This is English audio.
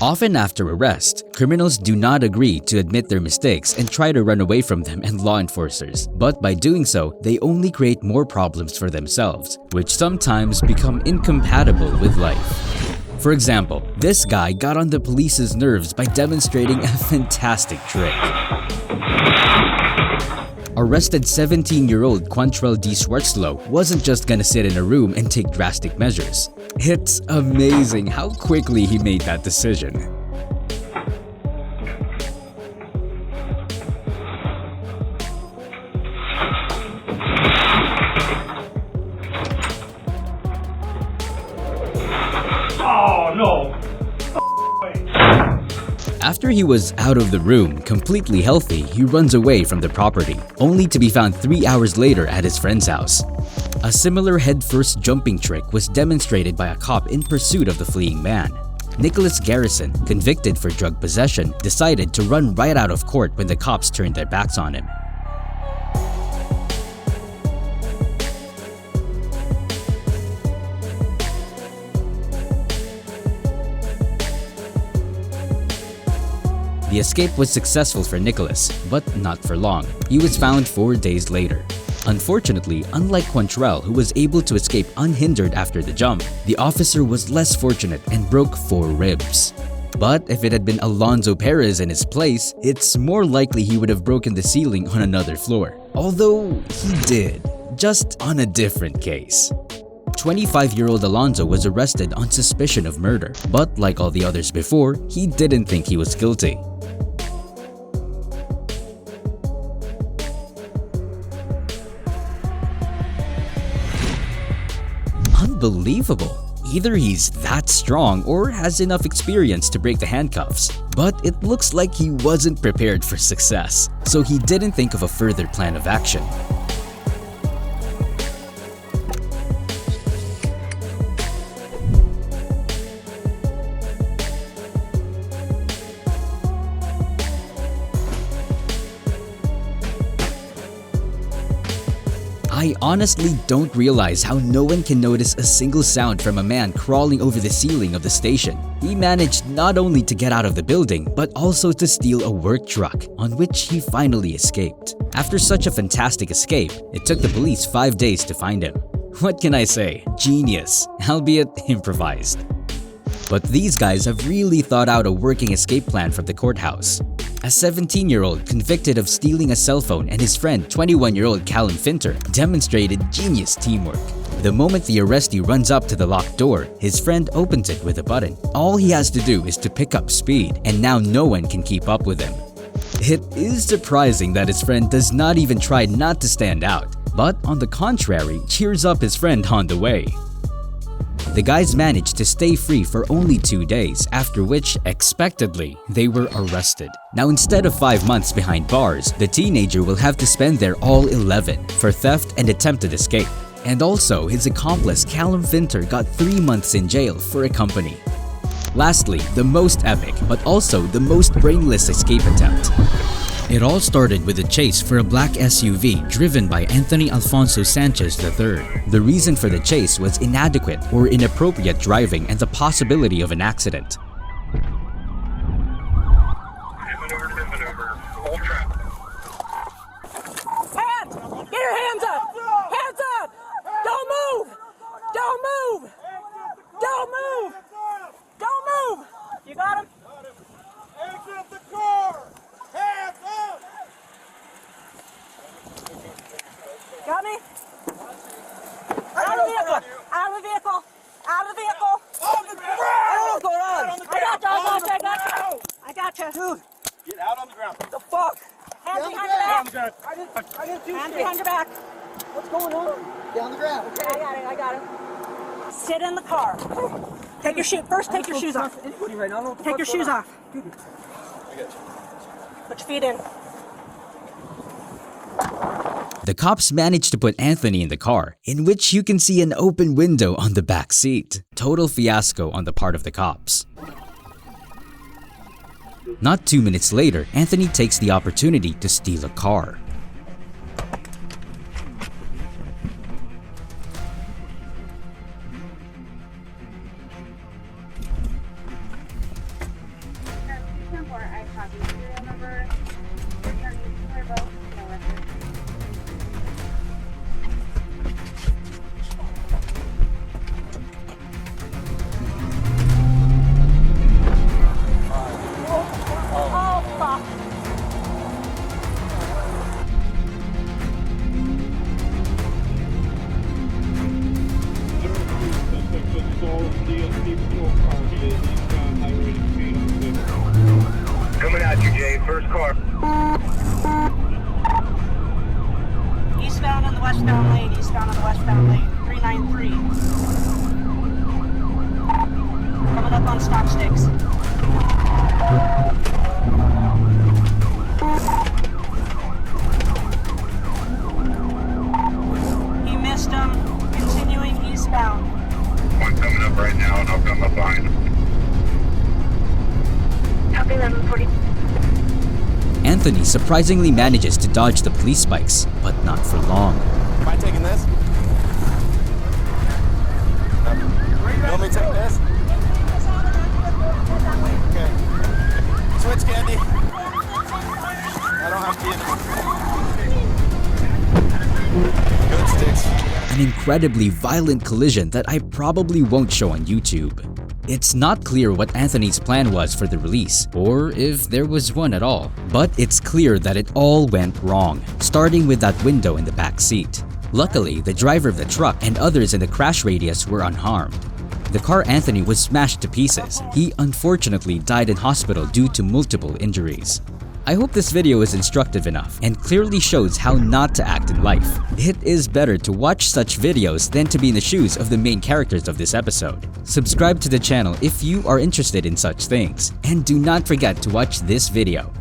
Often after arrest, criminals do not agree to admit their mistakes and try to run away from them and law enforcers. But by doing so, they only create more problems for themselves, which sometimes become incompatible with life. For example, this guy got on the police's nerves by demonstrating a fantastic trick. Arrested 17-year-old Quantrell D. Schwartzlow wasn't just gonna sit in a room and take drastic measures. It's amazing how quickly he made that decision. Oh no! After he was out of the room, completely healthy, he runs away from the property, only to be found 3 hours later at his friend's house. A similar head-first jumping trick was demonstrated by a cop in pursuit of the fleeing man. Nicholas Garrison, convicted for drug possession, decided to run right out of court when the cops turned their backs on him. The escape was successful for Nicholas, but not for long. He was found 4 days later. Unfortunately, unlike Quantrell, who was able to escape unhindered after the jump, the officer was less fortunate and broke 4 ribs. But if it had been Alonzo Perez in his place, it's more likely he would have broken the ceiling on another floor. Although he did, just on a different case. 25-year-old Alonzo was arrested on suspicion of murder, but like all the others before, he didn't think he was guilty. Unbelievable! Either he's that strong or has enough experience to break the handcuffs. But it looks like he wasn't prepared for success, so he didn't think of a further plan of action. I honestly don't realize how no one can notice a single sound from a man crawling over the ceiling of the station. He managed not only to get out of the building, but also to steal a work truck, on which he finally escaped. After such a fantastic escape, it took the police 5 days to find him. What can I say? Genius, albeit improvised. But these guys have really thought out a working escape plan from the courthouse. A 17-year-old convicted of stealing a cell phone and his friend 21-year-old Callum Finter demonstrated genius teamwork. The moment the arrestee runs up to the locked door, his friend opens it with a button. All he has to do is to pick up speed, and now no one can keep up with him. It is surprising that his friend does not even try not to stand out, but on the contrary, cheers up his friend on the way. The guys managed to stay free for only 2 days, after which, expectedly, they were arrested. Now, instead of 5 months behind bars, the teenager will have to spend their all 11 for theft and attempted escape. And also, his accomplice Callum Finter got 3 months in jail for a company. Lastly, the most epic, but also the most brainless escape attempt. It all started with a chase for a black SUV driven by Anthony Alfonso Sanchez III. The reason for the chase was inadequate or inappropriate driving and the possibility of an accident. Maneuver. Hold trap. Hands! Get your hands up! Hands up! Don't move! Don't move! Don't move! Don't move! You got him? Exit the car! Hands up! Got me? Out of the vehicle! Out of the vehicle! Out of the vehicle! On the ground! What's going on? I got you. Dude, get out on the ground. What the fuck? Hands behind your Down on the back. ground. I didn't do Hands shit. behind your back. What's going on? Down the ground. Okay, I got it. Sit in the car. Take your shoes. First, take your shoes off. Right now. Take your shoes off. I got you. Put your feet in. The cops managed to put Anthony in the car, in which you can see an open window on the back seat. Total fiasco on the part of the cops. Not 2 minutes later, Anthony takes the opportunity to steal a car. Copy. Serial number. Returning to revoke. No record. Oh, fuck. Coming at you, Jay. First car. Eastbound on the westbound lane, eastbound on the westbound lane, 393. Coming up on stop sticks. He missed him, continuing eastbound. One coming up right now, and I'll come up behind him. Copy 1140. Anthony surprisingly manages to dodge the police spikes, but not for long. Am I taking this? You want me to take this? Okay. Switch, Candy. I don't have to. Good sticks. An incredibly violent collision that I probably won't show on YouTube. It's not clear what Anthony's plan was for the release, or if there was one at all. But it's clear that it all went wrong, starting with that window in the back seat. Luckily, the driver of the truck and others in the crash radius were unharmed. The car Anthony was smashed to pieces. He unfortunately died in hospital due to multiple injuries. I hope this video is instructive enough and clearly shows how not to act in life. It is better to watch such videos than to be in the shoes of the main characters of this episode. Subscribe to the channel if you are interested in such things, and do not forget to watch this video.